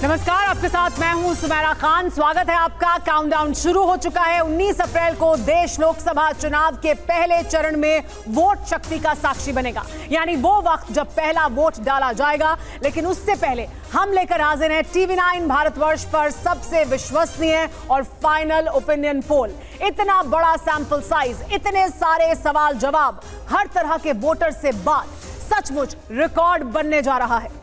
नमस्कार, आपके साथ मैं हूं सुमेरा खान। स्वागत है आपका। काउंटडाउन शुरू हो चुका है। 19 अप्रैल को देश लोकसभा चुनाव के पहले चरण में वोट शक्ति का साक्षी बनेगा, यानी वो वक्त जब पहला वोट डाला जाएगा। लेकिन उससे पहले हम लेकर हाजिर हैं TV9 भारतवर्ष पर सबसे विश्वसनीय और फाइनल ओपिनियन पोल। इतना बड़ा सैंपल साइज, इतने सारे सवाल जवाब, हर तरह के वोटर से बात, सचमुच रिकॉर्ड बनने जा रहा है।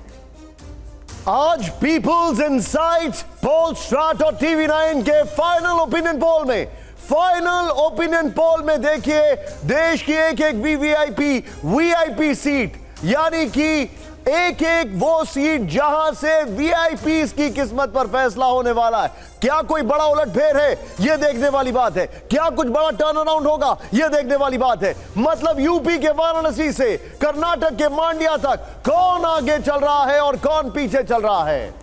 आज पीपल्स इनसाइट्स, पोलस्टार्ट और TV9 के फाइनल ओपिनियन पोल में देखिए देश की एक एक वीआईपी सीट, यानी कि एक एक वो सीट जहां से वीआईपीज की किस्मत पर फैसला होने वाला है। क्या कोई बड़ा उलटफेर है, यह देखने वाली बात है। क्या कुछ बड़ा टर्न अराउंड होगा, यह देखने वाली बात है। मतलब यूपी के वाराणसी से कर्नाटक के मांड्या तक कौन आगे चल रहा है और कौन पीछे चल रहा है।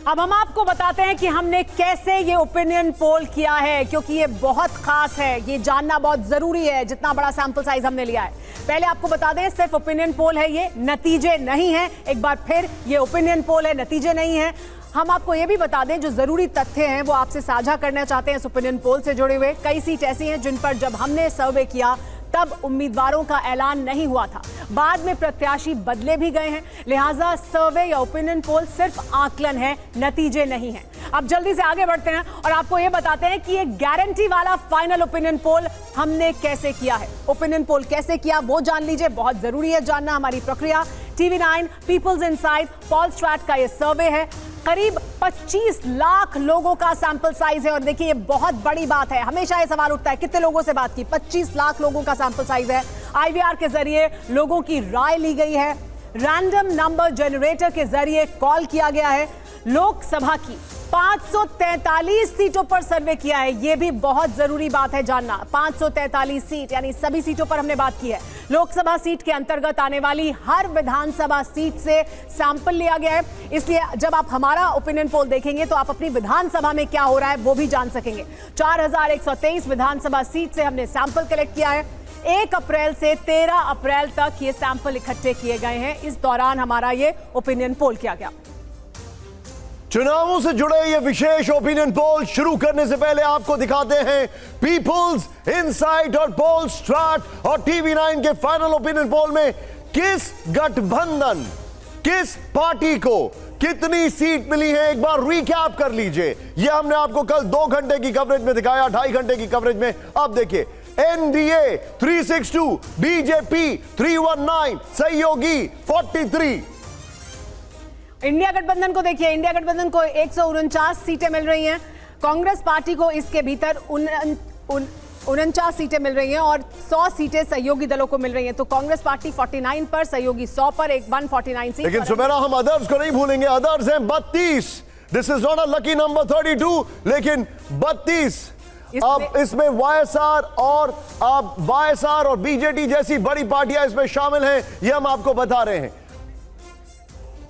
अब हम आपको बताते हैं कि हमने कैसे ये ओपिनियन पोल किया है, क्योंकि ये बहुत खास है। ये जानना बहुत जरूरी है, जितना बड़ा सैंपल साइज हमने लिया है। पहले आपको बता दें, सिर्फ ओपिनियन पोल है, ये नतीजे नहीं है। एक बार फिर, ये ओपिनियन पोल है, नतीजे नहीं है। हम आपको ये भी बता दें, जो जरूरी तथ्य हैं वो आपसे साझा करना चाहते हैं इस ओपिनियन पोल से जुड़े हुए। कई सीट ऐसी हैं जिन पर जब हमने सर्वे किया तब उम्मीदवारों का ऐलान नहीं हुआ था, बाद में प्रत्याशी बदले भी गए हैं। लिहाजा सर्वे या ओपिनियन पोल सिर्फ आकलन है, नतीजे नहीं है। अब जल्दी से आगे बढ़ते हैं और आपको यह बताते हैं कि ये गारंटी वाला फाइनल ओपिनियन पोल हमने कैसे किया है। ओपिनियन पोल कैसे किया वो जान लीजिए, बहुत जरूरी है जानना हमारी प्रक्रिया। TV9 पीपल्स इनसाइट पोलस्टार्ट का ये सर्वे है। करीब 25 लाख लोगों का सैंपल साइज है। और देखिए, ये बहुत बड़ी बात है। हमेशा ये सवाल उठता है, कितने लोगों से बात की। 25 लाख लोगों का सैंपल साइज है। IVR के जरिए लोगों की राय ली गई है। रैंडम नंबर जनरेटर के जरिए कॉल किया गया है। लोकसभा की 543 सीटों पर सर्वे किया है। यह भी बहुत जरूरी बात है जानना। 543 सीट, यानी सभी सीटों पर हमने बात की है। लोकसभा सीट के अंतर्गत आने वाली हर विधानसभा सीट से सैंपल लिया गया है। इसलिए जब आप हमारा ओपिनियन पोल देखेंगे तो आप अपनी विधानसभा में क्या हो रहा है वो भी जान सकेंगे। 4123 विधानसभा सीट से हमने सैंपल कलेक्ट किया है। 1 अप्रैल से 13 अप्रैल तक ये सैंपल इकट्ठे किए गए हैं। इस दौरान हमारा ये ओपिनियन पोल किया गया। चुनावों से जुड़े ये विशेष ओपिनियन पोल शुरू करने से पहले आपको दिखाते हैं पीपल्स इनसाइट और पोलस्टार्ट और TV9 के फाइनल ओपिनियन पोल में किस गठबंधन, किस पार्टी को कितनी सीट मिली है। एक बार रिकैप कर लीजिए। यह हमने आपको कल 2 घंटे की कवरेज में दिखाया, 2.5 घंटे की कवरेज में। अब देखिए, NDA 362, BJP 319, सहयोगी 43। इंडिया गठबंधन को देखिए, इंडिया गठबंधन को 149 सीटें मिल रही हैं। कांग्रेस पार्टी को इसके भीतर 49 सीटें मिल रही हैं और 100 सीटें सहयोगी दलों को मिल रही हैं। तो कांग्रेस पार्टी 49 पर, सहयोगी 100 पर, एक 149 सीट। लेकिन सुमेरा, हम अदर्स को नहीं भूलेंगे। अदर्स हैं 32। This is not a lucky number 32, लेकिन 32। अब इसमें YSR और BJD जैसी बड़ी पार्टियां इसमें शामिल हैं, ये हम आपको बता रहे हैं।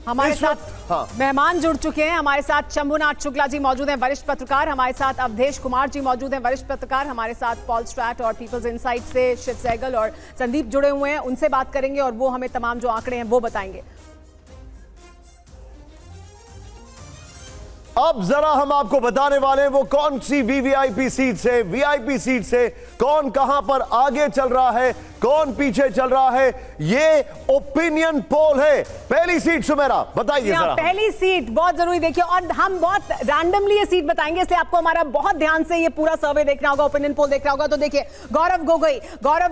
हमारे साथ मेहमान जुड़ चुके हैं। हमारे साथ शंभुनाथ शुक्ला जी मौजूद हैं, वरिष्ठ पत्रकार। हमारे साथ अवधेश कुमार जी मौजूद हैं, वरिष्ठ पत्रकार। हमारे साथ पोलस्टार्ट और पीपल्स इनसाइट से शिव सहगल और संदीप जुड़े हुए हैं। उनसे बात करेंगे और वो हमें तमाम जो आंकड़े हैं वो बताएंगे। अब जरा हम आपको बताने वाले हैं वो कौन सी वीआईपी सीट से कौन कहां पर आगे चल रहा है, कौन पीछे चल रहा है। ये ओपिनियन पोल है। पहली सीट सुमेरा बताइए जरा। पहली सीट बहुत जरूरी, देखिए, और हम बहुत रैंडमली ये सीट बताएंगे, इसलिए आपको हमारा बहुत ध्यान से ये पूरा सर्वे देखना होगा, ओपिनियन पोल देखना होगा। तो देखिए, गौरव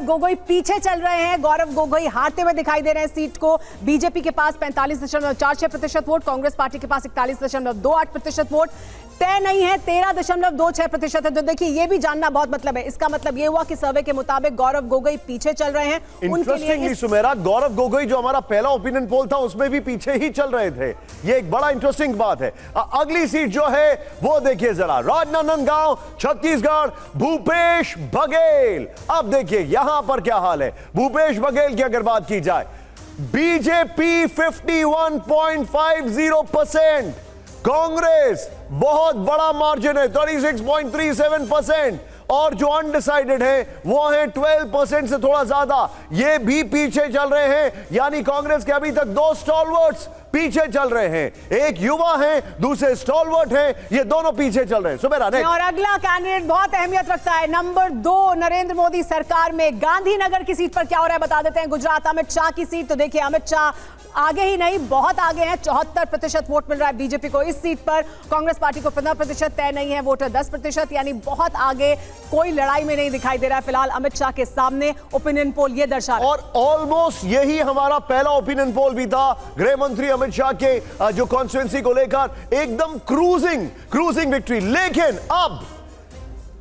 गोगोई पीछे चल रहे हैं। गौरव गोगोई हारते हुए दिखाई दे रहे हैं सीट को। बीजेपी के पास 45.46% वोट, कांग्रेस पार्टी के पास 41.28% वोट। तय नहीं है, 13.26% है। तो देखिए, ये भी जानना बहुत मतलब है। इसका मतलब ये हुआ कि सर्वे के मुताबिक गौरव गोगोई पीछे चल रहे हैं। इंटरेस्टिंगली सुमेरा, गौरव गोगोई जो हमारा पहला ओपिनियन पोल था उसमें भी पीछे ही चल रहे थे। ये एक बड़ा इंटरेस्टिंग बात है। अगली सीट जो है वो देखिए जरा, राजनांदगांव छत्तीसगढ़, भूपेश बघेल। अब देखिए यहां पर क्या हाल है। भूपेश बघेल की अगर बात की जाए, बीजेपी 51.50%, कांग्रेस बहुत बड़ा मार्जिन है 36.37%, और जो अनडिसाइडेड है वो है 12% से थोड़ा ज्यादा, ये भी पीछे चल रहे हैं। यानी कांग्रेस के अभी तक 2 स्टॉलवर्ट्स पीछे चल रहे हैं। एक युवा है, दूसरे स्टॉलवर्ट हैं, ये दोनों पीछे चल रहे हैं। सुबेरा नेक्स्ट। और अगला कैंडिडेट बहुत अहमियत रखता है, नंबर 2 नरेंद्र मोदी सरकार में गांधीनगर की सीट पर क्या हो रहा है बता देते हैं। गुजरात अमित शाह की सीट, तो देखिए अमित शाह आगे ही नहीं बहुत आगे हैं, 74% वोट मिल रहा है बीजेपी को इस सीट पर। कांग्रेस पार्टी को 15% तय नहीं है, वोटर 10%, यानी बहुत आगे, कोई लड़ाई में नहीं दिखाई दे रहा है फिलहाल अमित शाह के सामने। ओपिनियन पोल ये दर्शा रहा है। और ऑलमोस्ट यही हमारा पहला ओपिनियन पोल भी था, गृह मंत्री अमित शाह के जो कॉन्स्टिट्यूंसी को लेकर एकदम क्रूजिंग विक्ट्री। लेकिन अब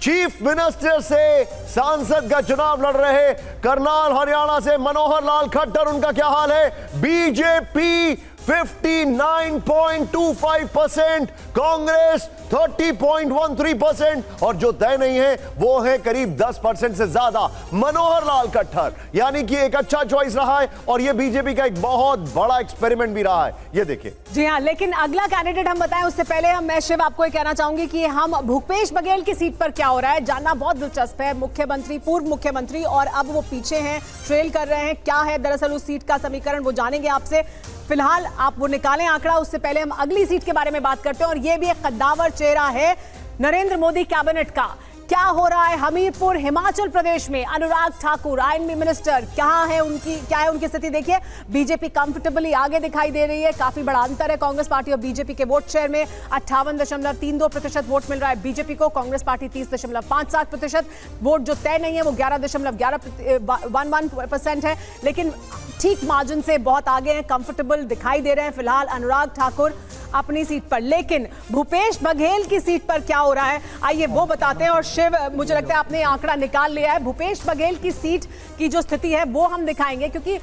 चीफ मिनिस्टर से सांसद का चुनाव लड़ रहे करनाल हरियाणा से मनोहर लाल खट्टर, उनका क्या हाल है? बीजेपी 59.25%, कांग्रेस 30.13%, और जो तय नहीं है वो है करीब 10% से ज्यादा मनोहर लाल खट्टर। यानी कि एक अच्छा चॉइस रहा है और ये बीजेपी का एक बहुत बड़ा एक्सपेरिमेंट भी रहा है। ये देखिए। जी हाँ, लेकिन अगला कैंडिडेट हम बताएं उससे पहले मैं शिव आपको ये कहना चाहूंगी कि हम भूपेश बघेल की सीट पर क्या हो रहा है जानना बहुत दिलचस्प है। मुख्यमंत्री, पूर्व मुख्यमंत्री, और अब वो पीछे हैं, ट्रेल कर रहे हैं। क्या है दरअसल उस सीट का समीकरण, वो जानेंगे आपसे। फिलहाल आप वो निकालें आंकड़ा, उससे पहले हम अगली सीट के बारे में बात करते हैं। और ये भी एक कद्दावर चेहरा है नरेंद्र मोदी कैबिनेट का। क्या हो रहा है हमीरपुर हिमाचल प्रदेश में? अनुराग ठाकुर आईएनबी मिनिस्टर, क्या है उनकी स्थिति? देखिए बीजेपी कंफर्टेबली आगे दिखाई दे रही है, काफी बड़ा अंतर है कांग्रेस पार्टी और बीजेपी के वोट शेयर में। 58.32% वोट मिल रहा है बीजेपी को, कांग्रेस पार्टी 30.57%। वोट जो तय नहीं है वो 11.11% है, लेकिन ठीक मार्जिन से बहुत आगे हैं, कंफर्टेबल दिखाई दे रहे हैं फिलहाल अनुराग ठाकुर अपनी सीट पर। लेकिन भूपेश बघेल की सीट पर क्या हो रहा है आइए वो बताते हैं। और शिव, मुझे लगता है आपने आंकड़ा निकाल लिया है। भूपेश बघेल की सीट की जो स्थिति है वो हम दिखाएंगे, क्योंकि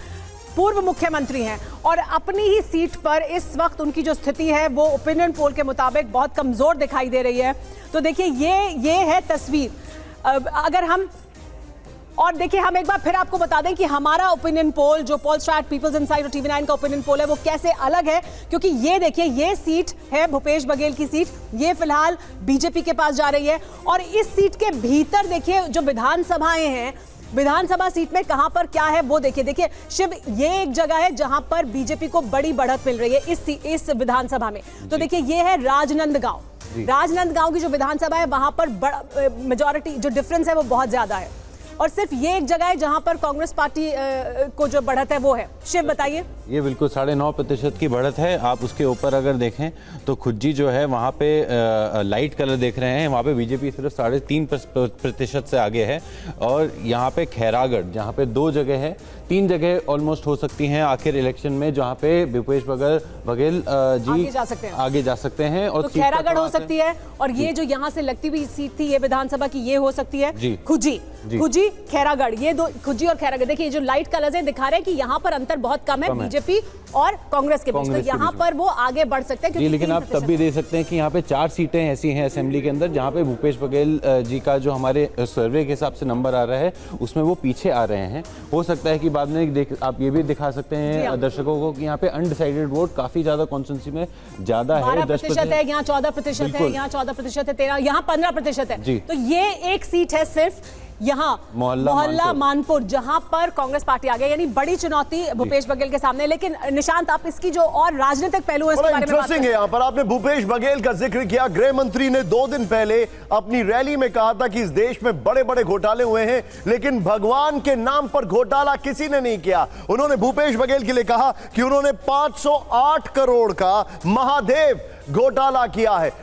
पूर्व मुख्यमंत्री हैं और अपनी ही सीट पर इस वक्त उनकी जो स्थिति है वो ओपिनियन पोल के मुताबिक बहुत कमजोर दिखाई दे रही है। तो देखिए ये है तस्वीर। अगर हम और देखिए हम एक बार फिर आपको बता दें कि हमारा ओपिनियन पोल जो पोलस्टार्ट, पीपल्स इनसाइड और टीवी9 का ओपिनियन पोल है वो कैसे अलग है, क्योंकि ये देखिए ये सीट है भूपेश बघेल की सीट, ये फिलहाल बीजेपी के पास जा रही है। और इस सीट के भीतर देखिए जो विधानसभाएं हैं, विधानसभा सीट में कहां पर क्या है वो देखिए शिव, ये एक जगह है जहां पर बीजेपी को बड़ी बढ़त मिल रही है इस विधानसभा में। तो देखिए ये है राजनांदगांव की जो विधानसभा है वहां पर मेजॉरिटी जो डिफरेंस है वो बहुत ज्यादा है। और सिर्फ ये एक जगह है जहां पर कांग्रेस पार्टी को जो बढ़त है वो है। शिव बताइए। ये बिल्कुल 9.5% की बढ़त है। आप उसके ऊपर अगर देखें तो खुज्जी जो है वहाँ पे लाइट कलर देख रहे हैं, वहाँ पे बीजेपी सिर्फ 3.5% से आगे है। और यहाँ पे खैरागढ़ जहाँ पे 2 जगह है, 3 जगह ऑलमोस्ट हो सकती हैं आखिर इलेक्शन में जहाँ पे भूपेश बघेल जी आगे जा सकते हैं। और तो खैरागढ़ हो सकती है, और ये जो यहाँ से लगती हुई सीट थी ये विधानसभा की, ये हो सकती है खुज्जी खैरागढ़। ये दो खुज्जी और खैरागढ़, देखिए जो लाइट कलर्स हैं दिखा रहे हैं कि यहाँ पर अंतर बहुत कम है बीजेपी और कांग्रेस के बीच, तो यहाँ पर वो आगे बढ़ सकते हैं। लेकिन आप तब भी दे सकते हैं कि यहाँ पे 4 सीटें ऐसी हैं असेंबली के अंदर जहाँ पे भूपेश बघेल जी का जो हमारे सर्वे के हिसाब से नंबर आ रहा है उसमें वो पीछे आ रहे हैं। हो सकता है कि बाद में आप ये भी दिखा सकते हैं दर्शकों को कि यहाँ पे अनडिसाइडेड वोट काफी ज्यादा कॉन्स्टिट्यूंसी में ज्यादा है, 10% है, यहाँ 14% है, यहाँ 14% है, 13, यहाँ 15% है। तो ये एक सीट है सिर्फ यहाँ मोहल्ला मानपुर जहां पर कांग्रेस पार्टी आ गई, यानी बड़ी चुनौती भूपेश बघेल के सामने। लेकिन निशांत, आप इसकी जो और राजनीतिक पहलू है इसके बारे में इंटरेस्टिंग है। यहाँ पर आपने भूपेश बघेल का जिक्र किया। गृह मंत्री ने 2 दिन पहले अपनी रैली में कहा था कि इस देश में बड़े बड़े घोटाले हुए हैं, लेकिन भगवान के नाम पर घोटाला किसी ने नहीं किया। उन्होंने भूपेश बघेल के लिए कहा कि उन्होंने 508 करोड़ का महादेव घोटाला किया है।